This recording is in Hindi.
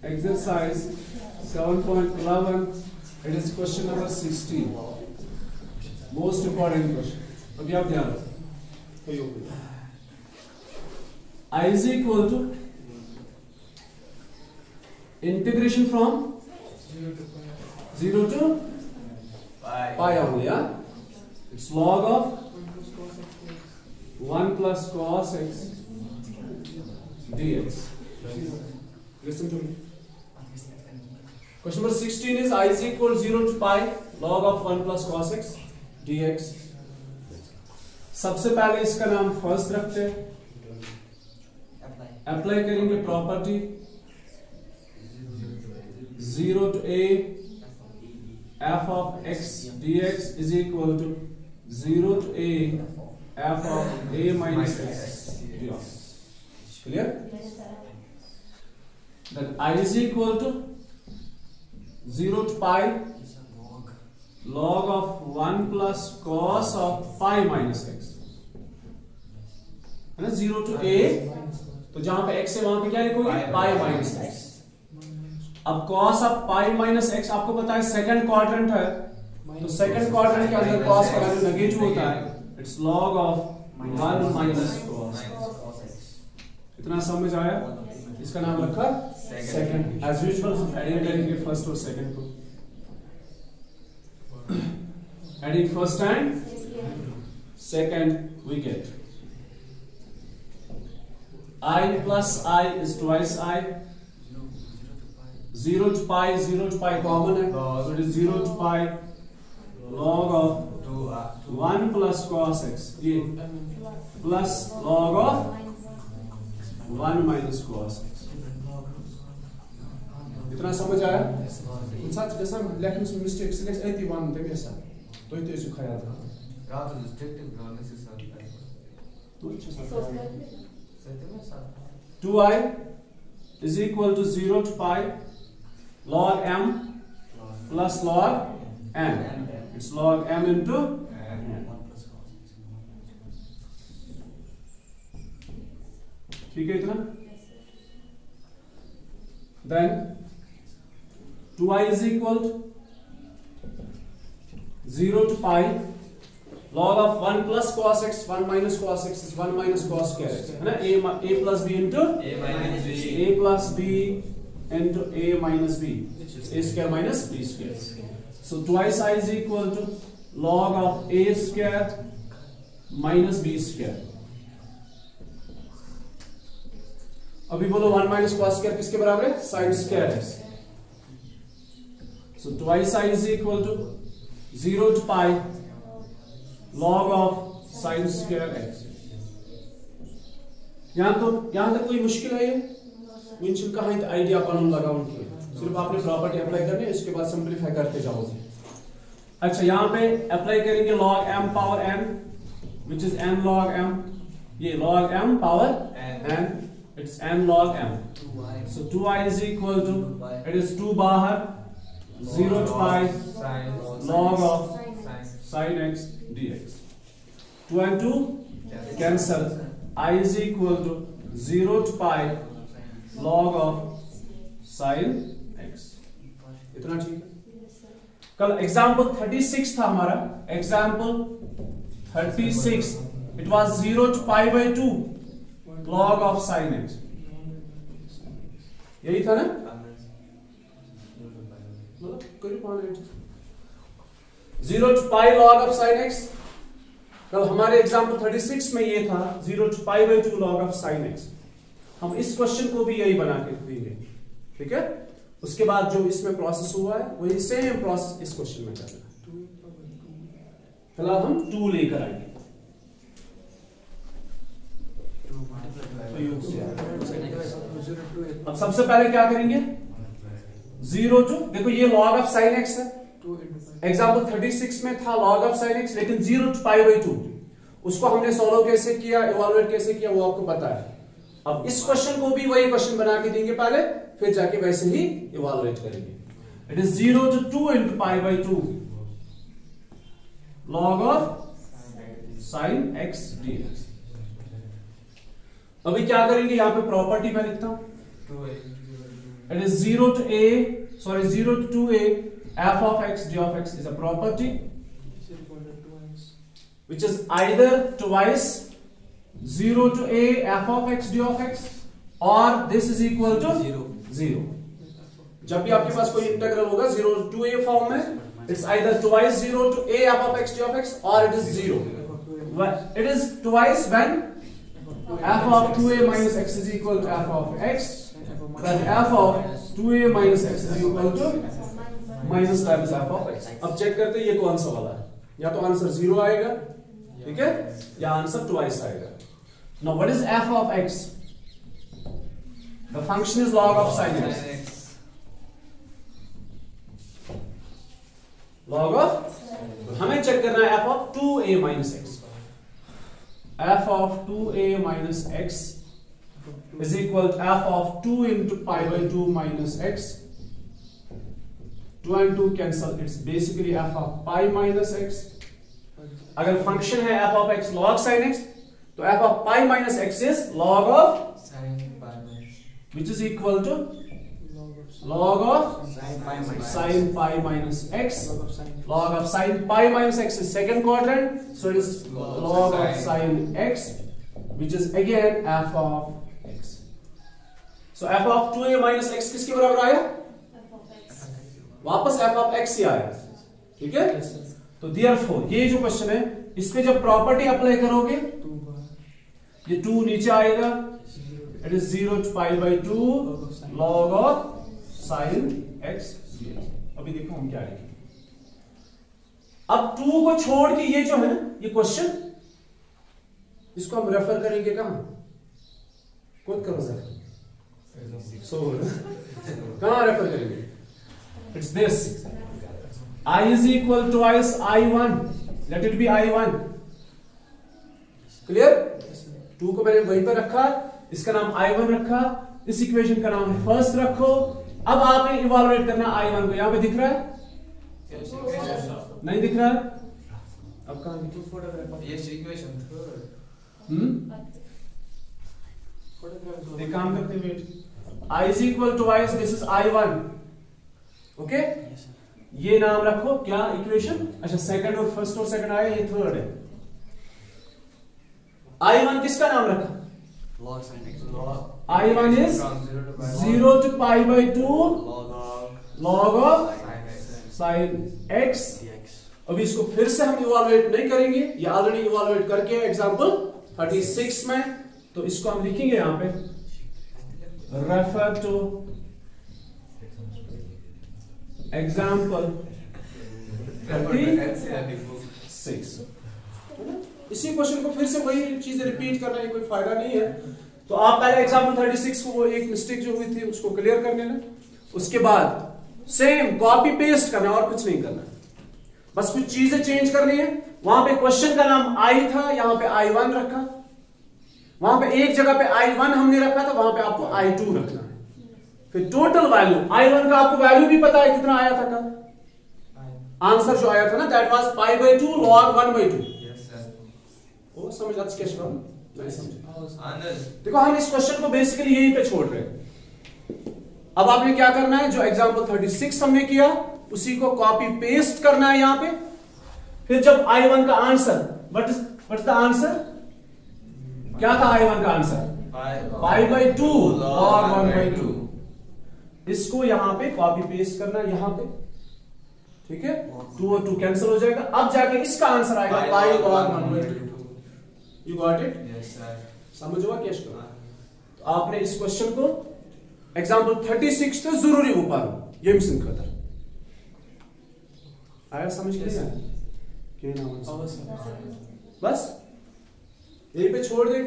exercise 7.11. It is question number 16. Most important question. अभी आप ध्यान रखो. I is equal to integration from 0 to pi only. Yeah? It's log of 1 plus cos x dx. Listen to me. Question number 16 is I is equal 0 to pi log of 1 plus cos x dx. सबसे पहले इसका नाम फर्स्ट रखते हैं. अप्लाई करेंगे property 0 to a f of x dx is equal to 0 to a f of a minus x dx. Clear? Then I is equal to 0 to pi log of 1 plus cos of pi minus x. है ना 0 to a, तो जहां पे x है वहां पे क्या लिखोगे pi minus x. अब cos of pi minus x आपको पता है सेकंड क्वाड्रेंट है, तो सेकंड क्वाड्रेंट के अंदर cos का वैल्यू नेगेटिव होता है. It's log of 1 minus cos. इतना समझ आया? इसका नाम रखा सेकंड. एज यूजुअल हम एडिंग करेंगे फर्स्ट और सेकंड को. Adding first and second, we get I plus I is twice I. 0 to pi common है, so it is 0 to pi log of 1 plus cos x ये plus log of 1 minus cos x. इतना समझ आया? साथ जैसा लेखन में मिस्टेक से लेके 81 तक ऐसा तो ये तो ख्याल था रात को डिस्ट्रक्टिव करने से साथ है तो अच्छा 2i is equal to 0 to pi log m plus log n. It's log m into n. ठीक है इतना. Then 2i is equal to 0 to pi log of 1 plus cos x. 1 minus cos x is 1 minus cos square x है ना. a plus b into a minus b. a plus b into a minus b. a square minus b square. So twice I is equal to log of a square minus b square. अभी बोलो 1 minus cos square किसके बराबर है? sin square x. So twice I is equal to 0 to pi log of sin square x. यहां तक कोई मुश्किल है? ये मुश्किल का है आइडिया कानून लगा उनके, सिर्फ आपने प्रॉपर्टी अप्लाई करनी है, इसके बाद सिंपलीफाई करते जाओगे. अच्छा यहां पे अप्लाई करेंगे log m power n which is n log m. ये log m power n, it's n log m. So 2i is equal to, it is 2 बाहर 0 to pi log of sin x dx. 2 and 2 cancel. I is equal to 0 to pi log of sin x. इतना ठीक है. कल एग्जाम्पल 36 था हमारा. Example 36 it was 0 to pi by 2 log of sin x. यही था ना? 0 to pi log of sin x. कल हमारे एग्जाम्पल 36 में ये था 0 to pi by 2 log of sin x. हम इस क्वेश्चन को भी यही बना के देंगे. ठीक है. उसके बाद जो इसमें प्रोसेस हुआ है वही सेम प्रोसेस इस क्वेश्चन में करना है. फिलहाल हम 2 लेकर आएंगे. अब सबसे पहले क्या करेंगे? 0 to, देखो ये log of sin x है. एग्जाम्पल 36 में था log of sin x, लेकिन 0 to pi by 2 उसको हमने सॉल्व कैसे किया, इवैल्यूएट कैसे किया वो आपको पता है. अब इस क्वेश्चन को भी वही क्वेश्चन बना के देंगे पहले, फिर जाके वैसे ही इवैल्यूएट करेंगे. It is 0 to 2 into pi by 2 log of sin x dx. अभी क्या करेंगे, यहां पे प्रॉपर्टी मैं लिखता हूं It is 0 to 2a f of x g of x is a property which is either twice 0 to a f of x d of x or this is equal to 0. जब भी आपके पास कोई इंटीग्रल होगा 0 to a फॉर्म में, it's either twice 0 to a f of x d of x or it is 0. It is twice when f of 2a minus x is equal to f of x, then f of 2a minus x is equal to minus times f of x. अब चेक करते हैं ये कौन सा वाला है, या तो आंसर 0 आएगा, ठीक है, या आंसर twice आएगा. Now what is f of x? The function is log of sin x. Log of, हमें चेक करना है f of 2a minus x. f of 2a minus x is equal to f of 2 into pi by 2 minus x. 2 and 2 cancel, it's basically f of pi minus x. अगर फंक्शन है f of x log sin x, तो f of pi minus x is log of which is equal to log of sin pi minus x. Log of sin pi minus x is second quadrant, so it is log of sin x, which is again f of x. So f of 2a minus x किसके बराबर आया? वापस f of x ही आया, ठीक है. तो therefore ये जो क्वेश्चन है, इस पे जब प्रॉपर्टी अप्लाई करोगे, ये 2 नीचे आएगा, it is 0 to pi by 2 log of sin x dx. अभी देखो हम क्या लिखेंगे. अब 2 को छोड़ के ये जो है ये क्वेश्चन, इसको हम रेफर करेंगे कहां? खुद करो सर. सो कहां रेफर करेंगे? It's this I is equal to twice I1. Let it be I1. Clear? 2 को मैंने वहीं पर रखा, इसका नाम I1 रखा, इस इक्वेशन का नाम फर्स्ट रखो. अब आपने इवैल्यूएट करना I1 को. यहां पे दिख रहा है? नहीं दिख रहा है? अब कहां दिखे? ये इक्वेशन थर्ड. एक काम करते हैं, wait. I is equal to twice, this is I1. Okay, ये नाम रखो. क्या इक्वेशन? अच्छा, सेकंड और फर्स्ट और सेकंड आया, ये थर्ड है. I1 किसका नाम रखा? I1 is 0 to pi by 2 log of sin x. अभी इसको फिर से हम इवैल्यूएट नहीं करेंगे, ये ऑलरेडी इवैल्यूएट करके एग्जांपल 36 में. तो इसको हम लिखेंगे यहां पे, रेफर टू एग्जाम्पल 36. इसी क्वेश्चन को फिर से वही चीजें रिपीट करने में कोई फायदा नहीं है. तो आप पहले एग्जाम्पल 36 को वो एक मिस्टेक जो हुई थी उसको क्लियर कर लेना. उसके बाद सेम कॉपी पेस्ट करना, और कुछ नहीं करना, बस कुछ चीजें चेंज करनी है. वहां पे क्वेश्चन का नाम I था, यहां पे I1 रखा. वहां पे एक जगह पे I1 हमने रखा था, वहां पे आपको I2 रखना है. फिर टोटल वैल्यू I1 का आपको वैल्यू भी पता है कितना आया था कल. आंसर जो आया था ना, that was pi by 2 log 1 by 2. वो समझ आज कैसे करना? नहीं समझे? देखो हम इस क्वेश्चन को बेसिकली यहीं पे छोड़ रहे हैं. अब आपने क्या करना है, जो एग्जांपल 36 हमने किया उसी को कॉपी पेस्ट करना है यहां पे. फिर जब I1 का आंसर, व्हाट द आंसर? क्या था I1 का answer? pi by 2 log 1 by 2. इसको यहां पे कॉपी पेस्ट करना है यहां पे, ठीक है. 2 और 2 कैंसिल हो जाएगा. अब जाके इसका आंसर आएगा pi log 1 by 2. You got it? Yes sir. समझ हुआ कैसे? तो आपने इस क्वेश्चन को एग्जांपल 36 तो जरूरी हो पा ये मिशन खतर आया समझ के नहीं? क्या नाम? बस यही पे छोड़ दे.